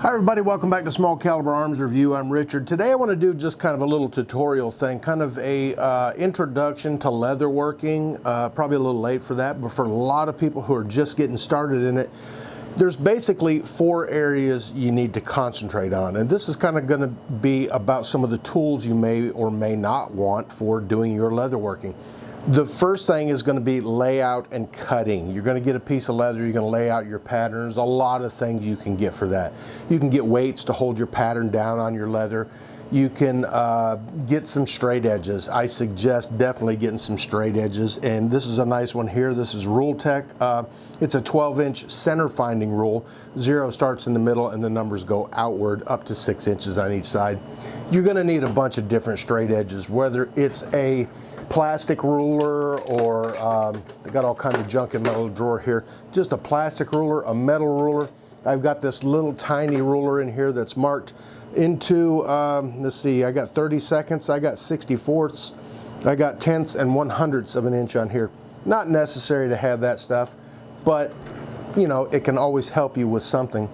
Hi everybody, welcome back to Small Caliber Arms Review. I'm Richard. Today I want to do just kind of a little tutorial thing, kind of a introduction to leatherworking. Probably a little late for that, but for a lot of people who are just getting started in it, there's basically 4 areas you need to concentrate on. And this is kind of going to be about some of the tools you may or may not want for doing your leatherworking. The first thing is going to be layout and cutting. You're going to get a piece of leather, you're going to lay out your patterns. A lot of things you can get for that. You can get weights to hold your pattern down on your leather. You can get some straight edges. I suggest definitely getting some straight edges, and this is a nice one here. This is Rule Tech. It's a 12-inch center finding rule. 0 starts in the middle and the numbers go outward up to 6 inches on each side. You're going to need a bunch of different straight edges, whether it's a plastic ruler or I got all kinds of junk in my little drawer here. Just a plastic ruler, a metal ruler. I've got this little tiny ruler in here that's marked into, let's see, I got 30 seconds, I got 64ths, I got tenths and 100ths of an inch on here. Not necessary to have that stuff, but you know, it can always help you with something.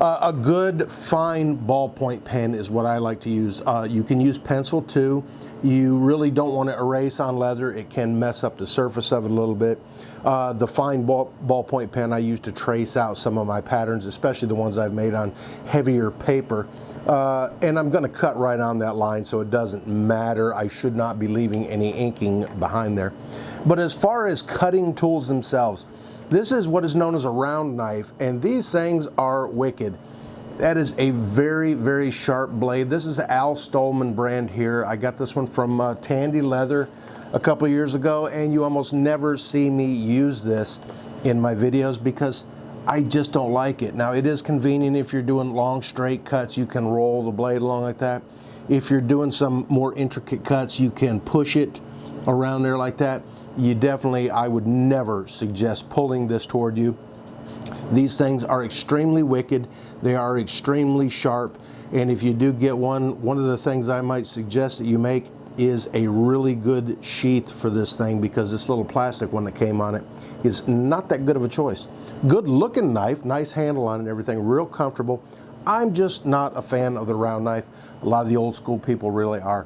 A good fine ballpoint pen is what I like to use. You can use pencil too. You really don't want to erase on leather. It can mess up the surface of it a little bit. The fine ballpoint pen I use to trace out some of my patterns, especially the ones I've made on heavier paper. And I'm going to cut right on that line, so it doesn't matter. I should not be leaving any inking behind there. But as far as cutting tools themselves, this is what is known as a round knife, and these things are wicked. That is a very, very sharp blade. This is the Al Stolman brand here. I got this one from Tandy Leather a couple years ago, and you almost never see me use this in my videos because I just don't like it. Now, it is convenient if you're doing long straight cuts. You can roll the blade along like that. If you're doing some more intricate cuts, you can push it around there like that. You definitely, I would never suggest pulling this toward you. These things are extremely wicked. They are extremely sharp. And if you do get one of the things I might suggest that you make is a really good sheath for this thing, because this little plastic one that came on it is not that good of a choice. Good looking knife, nice handle on it and everything, real comfortable. I'm just not a fan of the round knife. A lot of the old school people really are.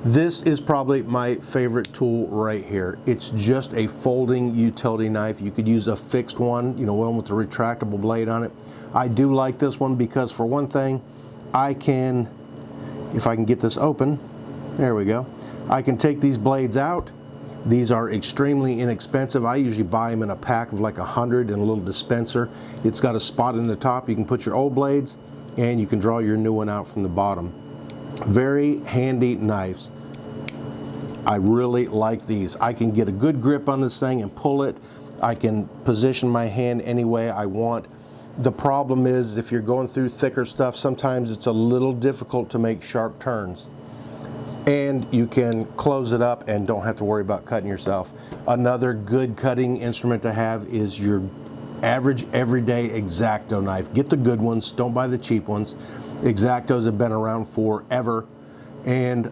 This is probably my favorite tool right here. It's just a folding utility knife. You could use a fixed one, you know, one with the retractable blade on it. I do like this one because, for one thing, I can, if I can get this open, there we go, I can take these blades out. These are extremely inexpensive. I usually buy them in a pack of like 100 in a little dispenser. It's got a spot in the top. You can put your old blades and you can draw your new one out from the bottom. Very handy knives. I really like these. I can get a good grip on this thing and pull it. I can position my hand any way I want. The problem is, if you're going through thicker stuff, sometimes it's a little difficult to make sharp turns. And you can close it up and don't have to worry about cutting yourself. Another good cutting instrument to have is your average everyday X-Acto knife. Get the good ones, don't buy the cheap ones. X-Actos have been around forever, and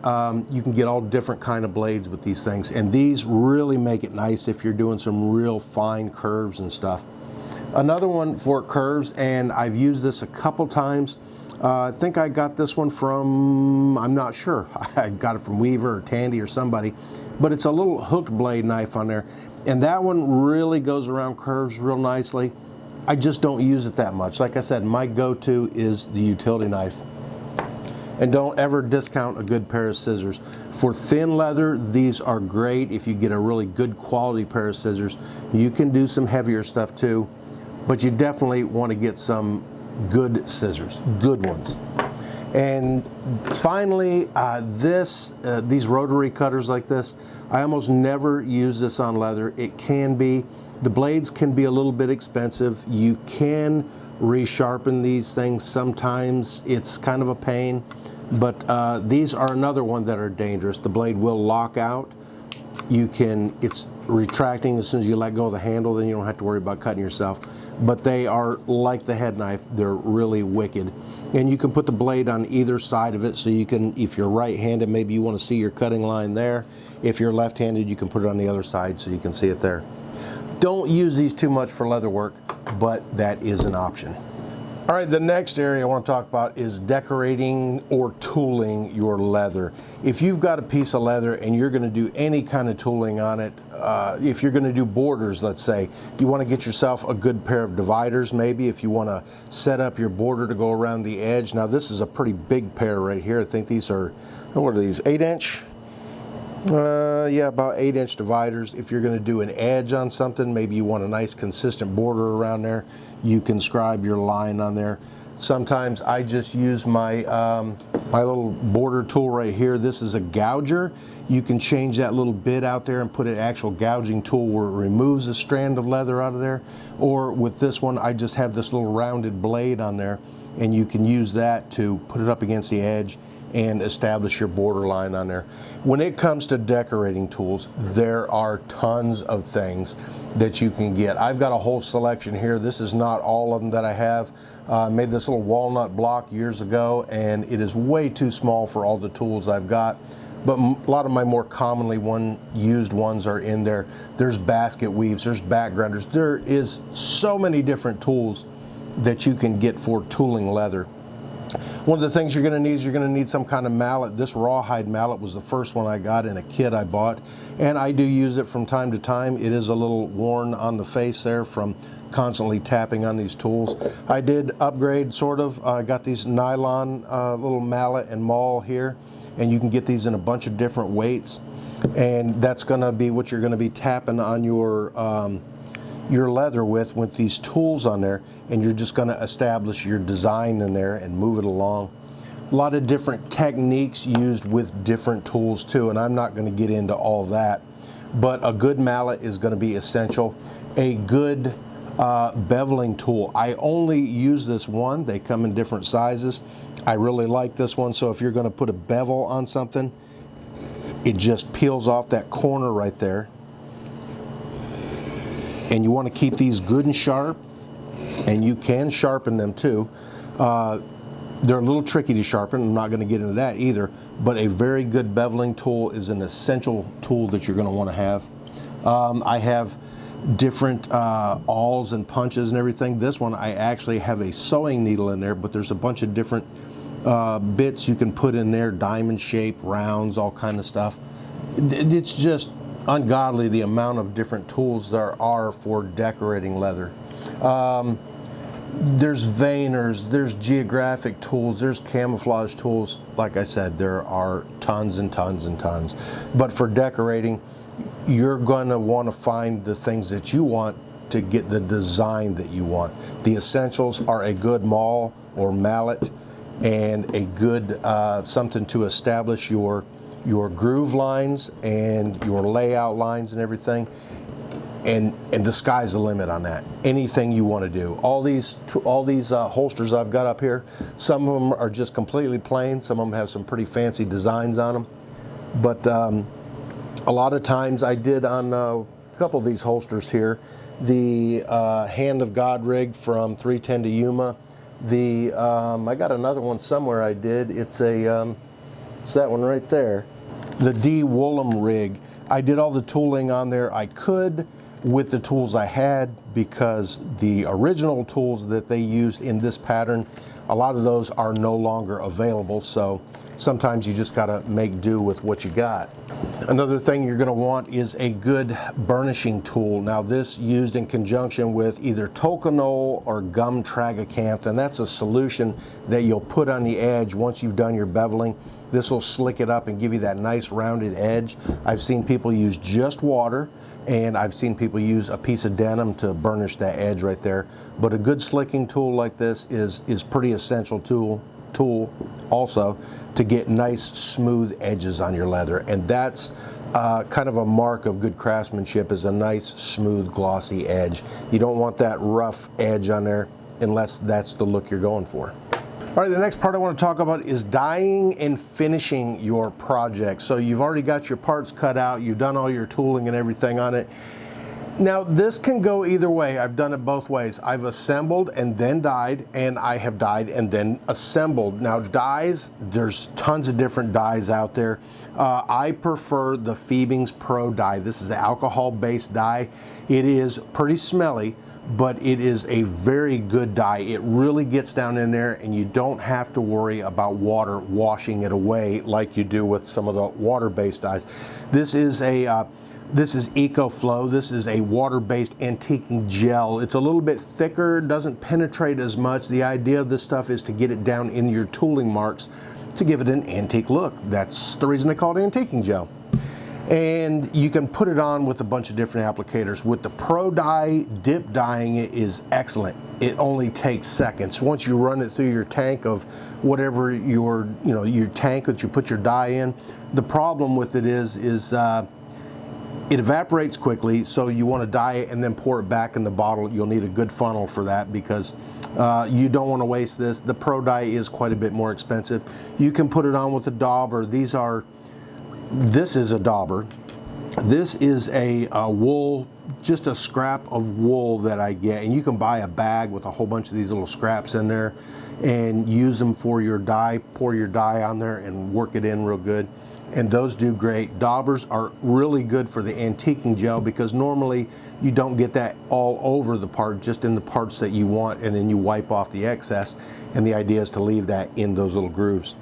you can get all different kind of blades with these things, and these really make it nice if you're doing some real fine curves and stuff. Another one for curves, and I've used this a couple times. I think I got this one from, I'm not sure, I got it from Weaver or Tandy or somebody, but it's a little hooked blade knife on there, and that one really goes around curves real nicely. I just don't use it that much. Like I said, my go-to is the utility knife. And don't ever discount a good pair of scissors. For thin leather, these are great. If you get a really good quality pair of scissors, you can do some heavier stuff too, but you definitely want to get some good scissors, good ones. And finally, these rotary cutters like this, I almost never use this on leather. It can be, the blades can be a little bit expensive. You can resharpen these things sometimes. It's kind of a pain, but these are another one that are dangerous. The blade will lock out. It's retracting as soon as you let go of the handle, then you don't have to worry about cutting yourself. But they are like the head knife. They're really wicked. And you can put the blade on either side of it, so you can, if you're right-handed, maybe you want to see your cutting line there. If you're left-handed, you can put it on the other side so you can see it there. Don't use these too much for leather work, but that is an option. All right, the next area I want to talk about is decorating or tooling your leather. If you've got a piece of leather and you're going to do any kind of tooling on it, if you're going to do borders, let's say, you want to get yourself a good pair of dividers maybe if you want to set up your border to go around the edge. Now this is a pretty big pair right here. I think these are, what are these, 8-inch? Yeah, about 8-inch dividers. If you're going to do an edge on something, maybe you want a nice consistent border around there, you can scribe your line on there. Sometimes I just use my my little border tool right here. This is a gouger. You can change that little bit out there and put an actual gouging tool where it removes a strand of leather out of there. Or with this one, I just have this little rounded blade on there, and you can use that to put it up against the edge and establish your border line on there. When it comes to decorating tools, there are tons of things that you can get. I've got a whole selection here. This is not all of them that I have. I made this little walnut block years ago, and it is way too small for all the tools I've got. But a lot of my more commonly used ones are in there. There's basket weaves, there's backgrounders. There is so many different tools that you can get for tooling leather. One of the things you're going to need is you're going to need some kind of mallet. This rawhide mallet was the first one I got in a kit I bought, and I do use it from time to time. It is a little worn on the face there from constantly tapping on these tools. I did upgrade sort of. I got these nylon little mallet and maul here, and you can get these in a bunch of different weights, and that's going to be what you're going to be tapping on your leather with these tools on there, and you're just going to establish your design in there and move it along. A lot of different techniques used with different tools too, and I'm not going to get into all that, but a good mallet is going to be essential. A good beveling tool. I only use this one. They come in different sizes. I really like this one, so if you're going to put a bevel on something, it just peels off that corner right there. And you want to keep these good and sharp, and you can sharpen them too. They're a little tricky to sharpen. I'm not going to get into that either, but a very good beveling tool is an essential tool that you're going to want to have. I have different awls and punches and everything. This one I actually have a sewing needle in there, but there's a bunch of different bits you can put in there, diamond shape, rounds, all kind of stuff. It's just ungodly the amount of different tools there are for decorating leather. There's veiners, there's geographic tools, there's camouflage tools. Like I said, there are tons and tons and tons. But for decorating, you're going to want to find the things that you want to get the design that you want. The essentials are a good maul or mallet and a good something to establish your groove lines and your layout lines and everything, and the sky's the limit on that. Anything you want to do. All these holsters I've got up here, some of them are just completely plain, some of them have some pretty fancy designs on them, but a lot of times I did on a couple of these holsters here, the Hand of God rig from 310 to Yuma. I got another one somewhere I did. It's that one right there. The D Woolham rig. I did all the tooling on there I could with the tools I had, because the original tools that they used in this pattern, a lot of those are no longer available, so sometimes you just got to make do with what you got. Another thing you're going to want is a good burnishing tool. Now this used in conjunction with either toconol or gum tragacanth, and that's a solution that you'll put on the edge once you've done your beveling. This will slick it up and give you that nice rounded edge. I've seen people use just water, and I've seen people use a piece of denim to burnish that edge right there. But a good slicking tool like this is pretty essential tool also to get nice smooth edges on your leather, and that's kind of a mark of good craftsmanship, is a nice smooth glossy edge. You don't want that rough edge on there unless that's the look you're going for. All right, the next part I want to talk about is dyeing and finishing your project. So you've already got your parts cut out, you've done all your tooling and everything on it. Now this can go either way. I've done it both ways. I've assembled and then dyed, and I have dyed and then assembled. Now dyes, there's tons of different dyes out there. I prefer the Fiebing's Pro dye. This is an alcohol-based dye. It is pretty smelly, but it is a very good dye. It really gets down in there, and you don't have to worry about water washing it away like you do with some of the water-based dyes. This is EcoFlow. This is a water-based antiquing gel. It's a little bit thicker, doesn't penetrate as much. The idea of this stuff is to get it down in your tooling marks to give it an antique look. That's the reason they call it antiquing gel. And you can put it on with a bunch of different applicators. With the Pro Dye, dip dyeing it is excellent. It only takes seconds. Once you run it through your tank of whatever your tank that you put your dye in, the problem with it is it evaporates quickly, so you want to dye it and then pour it back in the bottle. You'll need a good funnel for that because you don't want to waste this. The Pro Dye is quite a bit more expensive. You can put it on with a dauber. This is a dauber. This is a wool, just a scrap of wool that I get, and you can buy a bag with a whole bunch of these little scraps in there and use them for your dye. Pour your dye on there and work it in real good, and those do great. Daubers are really good for the antiquing gel because normally you don't get that all over the part, just in the parts that you want, and then you wipe off the excess, and the idea is to leave that in those little grooves.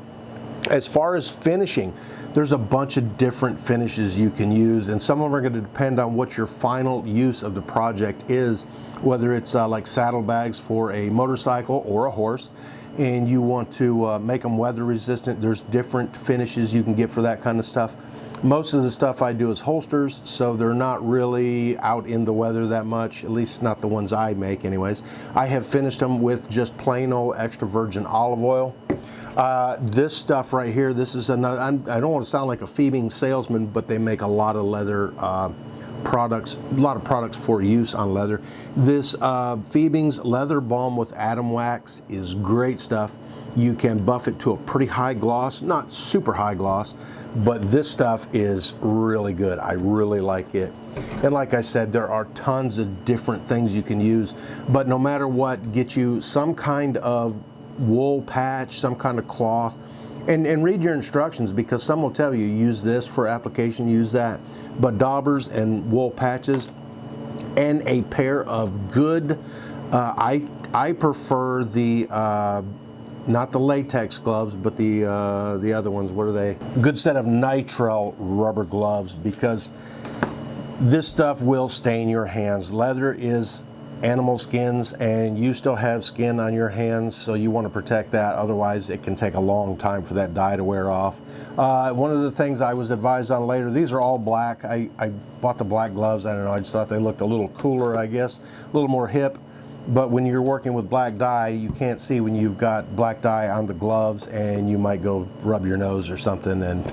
As far as finishing, there's a bunch of different finishes you can use, and some of them are going to depend on what your final use of the project is, whether it's like saddlebags for a motorcycle or a horse, and you want to make them weather resistant. There's different finishes you can get for that kind of stuff. Most of the stuff I do is holsters, so they're not really out in the weather that much, at least not the ones I make anyways. I have finished them with just plain old extra virgin olive oil. This stuff right here, this is another, I don't want to sound like a thieving salesman, but they make a lot of leather products, a lot of products for use on leather. This Phoebing's Leather Balm with Atom Wax is great stuff. You can buff it to a pretty high gloss, not super high gloss, but this stuff is really good. I really like it. And like I said, there are tons of different things you can use, but no matter what, get you some kind of wool patch, some kind of cloth, and read your instructions, because some will tell you use this for application, use that. But daubers and wool patches and a pair of good, I prefer the not the latex gloves, but the other ones. What are they? Good set of nitrile rubber gloves, because this stuff will stain your hands. Leather is animal skins, and you still have skin on your hands, so you want to protect that. Otherwise it can take a long time for that dye to wear off. One of the things I was advised on later, these are all black. I bought the black gloves. I don't know, I just thought they looked a little cooler, I guess, a little more hip. But when you're working with black dye, you can't see when you've got black dye on the gloves, and you might go rub your nose or something, and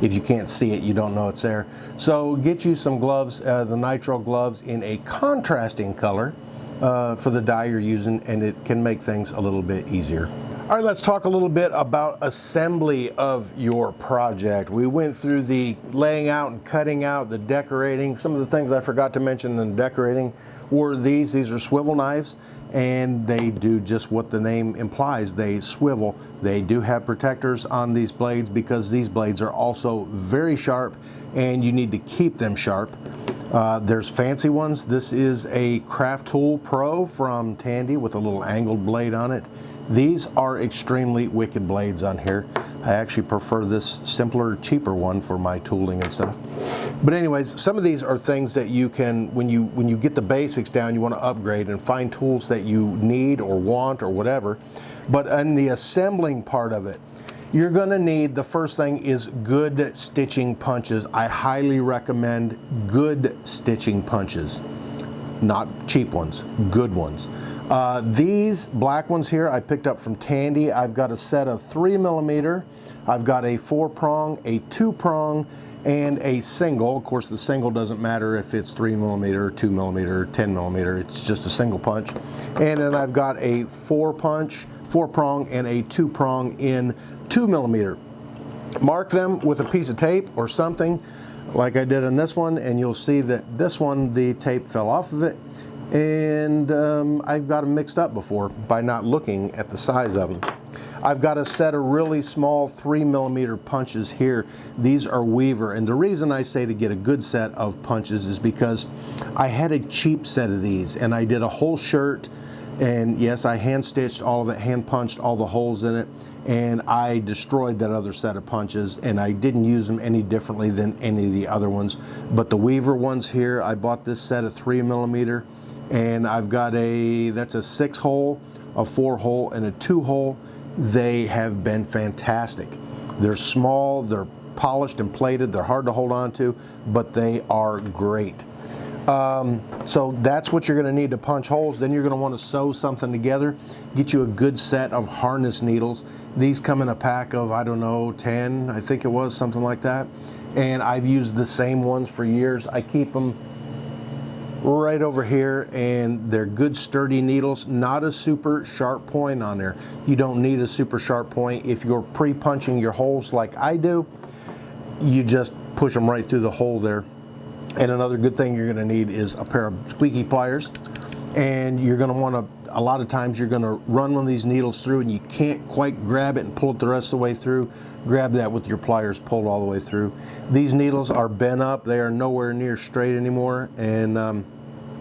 if you can't see it, you don't know it's there. So get you some gloves, the nitrile gloves in a contrasting color for the dye you're using, and it can make things a little bit easier. All right, let's talk a little bit about assembly of your project. We went through the laying out and cutting out, the decorating. Some of the things I forgot to mention in decorating were these. These are swivel knives, and they do just what the name implies. They swivel. They do have protectors on these blades, because these blades are also very sharp, and you need to keep them sharp. There's fancy ones. This is a Craft Tool Pro from Tandy with a little angled blade on it. These are extremely wicked blades on here. I actually prefer this simpler, cheaper one for my tooling and stuff. But anyways, some of these are things that you can, when you get the basics down, you want to upgrade and find tools that you need or want or whatever. But in the assembling part of it, you're going to need, the first thing is good stitching punches. I highly recommend good stitching punches, not cheap ones, good ones. These black ones here I picked up from Tandy. I've got a set of 3mm. I've got a 4-prong, a 2-prong, and a single. Of course, the single doesn't matter if it's 3mm, 2mm, or 10mm. It's just a single punch. And then I've got a 4-prong, and a 2-prong in 2mm. Mark them with a piece of tape or something like I did on this one, and you'll see that this one, the tape fell off of it, and I've got them mixed up before by not looking at the size of them. I've got a set of really small 3mm punches here. These are Weaver, and the reason I say to get a good set of punches is because I had a cheap set of these, and I did a whole shirt, and yes, I hand stitched all of it, hand punched all the holes in it, and I destroyed that other set of punches, and I didn't use them any differently than any of the other ones. But the Weaver ones here, I bought this set of 3mm, and I've got that's a 6-hole, a 4-hole, and a 2-hole. They have been fantastic. They're small, they're polished and plated, they're hard to hold on to, but they are great. So that's what you're going to need to punch holes. Then you're going to want to sew something together. Get you a good set of harness needles. These come in a pack of, I don't know, 10, I think it was, something like that. And I've used the same ones for years. I keep them right over here, and they're good sturdy needles, not a super sharp point on there. You don't need a super sharp point. If you're pre-punching your holes like I do, you just push them right through the hole there. And another good thing you're going to need is a pair of squeaky pliers, and you're going to want to, a lot of times you're going to run one of these needles through and you can't quite grab it and pull it the rest of the way through. Grab that with your pliers pulled all the way through. These needles are bent up, they are nowhere near straight anymore, and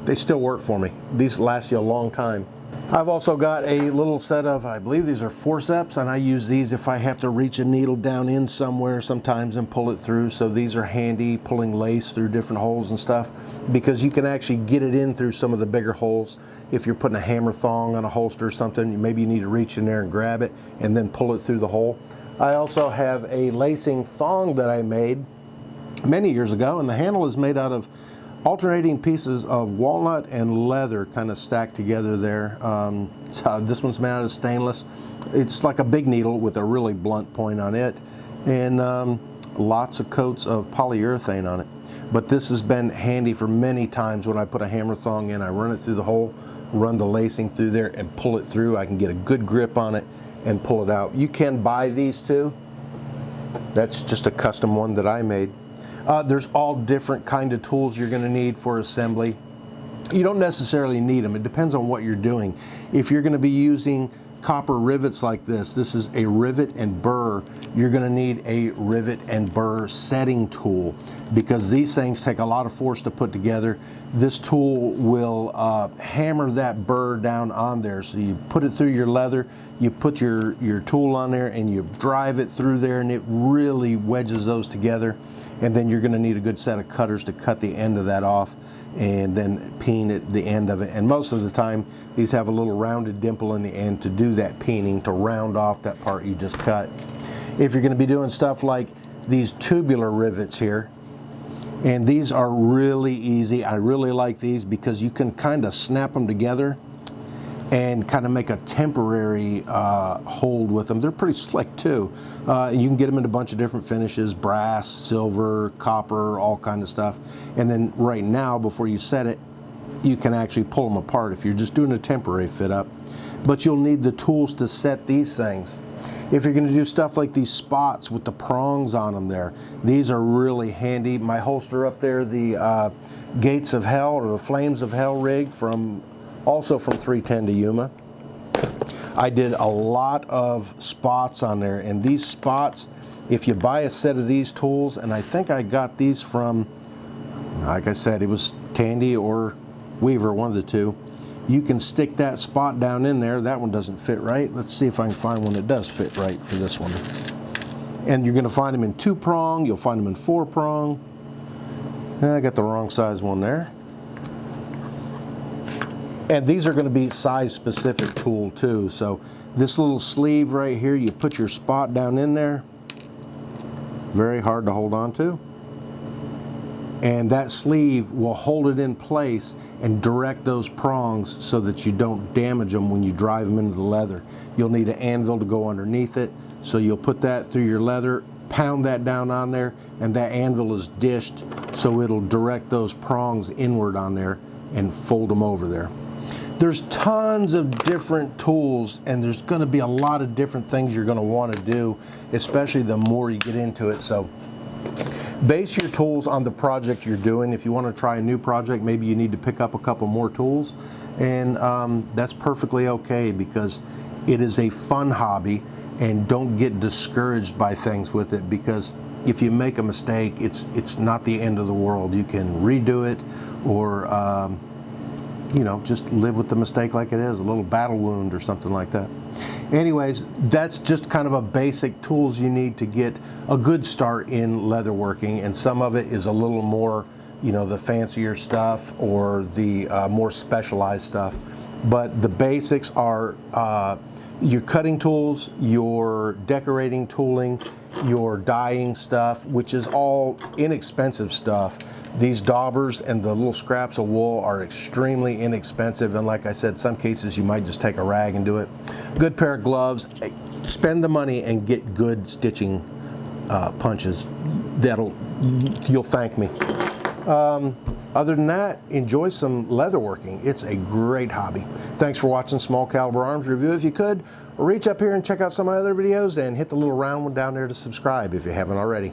they still work for me. These last you a long time. I've also got a little set of, I believe these are forceps, and I use these if I have to reach a needle down in somewhere sometimes and pull it through. So these are handy, pulling lace through different holes and stuff, because you can actually get it in through some of the bigger holes. If you're putting a hammer thong on a holster or something, maybe you need to reach in there and grab it and then pull it through the hole. I also have a lacing thong that I made many years ago, and the handle is made out of alternating pieces of walnut and leather kind of stacked together there. This one's made out of stainless. It's like a big needle with a really blunt point on it, and lots of coats of polyurethane on it. But this has been handy for many times when I put a hammer thong in. I run it through the hole, run the lacing through there, and pull it through. I can get a good grip on it and pull it out. You can buy these too. That's just a custom one that I made. There's all different kind of tools you're going to need for assembly. You don't necessarily need them. It depends on what you're doing. If you're going to be using copper rivets like this is a rivet and burr. You're going to need a rivet and burr setting tool, because these things take a lot of force to put together. This tool will hammer that burr down on there. So you put it through your leather, you put your tool on there, and you drive it through there, and it really wedges those together. And then you're going to need a good set of cutters to cut the end of that off and then peen at the end of it. And most of the time these have a little rounded dimple in the end to do that peening, to round off that part you just cut. If you're going to be doing stuff like these tubular rivets here, and these are really easy. I really like these because you can kind of snap them together and kind of make a temporary hold with them. They're pretty slick too. And you can get them in a bunch of different finishes: brass, silver, copper, all kind of stuff. And then right now, before you set it, you can actually pull them apart if you're just doing a temporary fit up. But you'll need the tools to set these things. If you're going to do stuff like these spots with the prongs on them there, these are really handy. My holster up there, the Gates of Hell or the Flames of Hell rig also from 310 to Yuma. I did a lot of spots on there, and these spots, if you buy a set of these tools, and I think I got these from, like I said, it was Tandy or Weaver, one of the two, you can stick that spot down in there. That one doesn't fit right. Let's see if I can find one that does fit right for this one. And you're going to find them in 2-prong, you'll find them in 4-prong. I got the wrong size one there. And these are going to be size specific tool too. So this little sleeve right here, you put your spot down in there. Very hard to hold on to. And that sleeve will hold it in place and direct those prongs so that you don't damage them when you drive them into the leather. You'll need an anvil to go underneath it. So you'll put that through your leather, pound that down on there, and that anvil is dished so it'll direct those prongs inward on there and fold them over there. There's tons of different tools, and there's going to be a lot of different things you're going to want to do, especially the more you get into it. So base your tools on the project you're doing. If you want to try a new project, maybe you need to pick up a couple more tools, and that's perfectly okay, because it is a fun hobby, and don't get discouraged by things with it, because if you make a mistake, it's not the end of the world. You can redo it, or you know, just live with the mistake like it is, a little battle wound or something like that. Anyways, that's just kind of a basic tools you need to get a good start in leatherworking, and some of it is a little more, you know, the fancier stuff or the more specialized stuff. But the basics are your cutting tools, your decorating tooling, your dyeing stuff, which is all inexpensive stuff. These daubers and the little scraps of wool are extremely inexpensive, and like I said, some cases you might just take a rag and do it. Good pair of gloves. Spend the money and get good stitching punches. You'll thank me. Other than that, enjoy some leatherworking. It's a great hobby. Thanks for watching Small Caliber Arms Review. If you could, reach up here and check out some of my other videos, and hit the little round one down there to subscribe if you haven't already.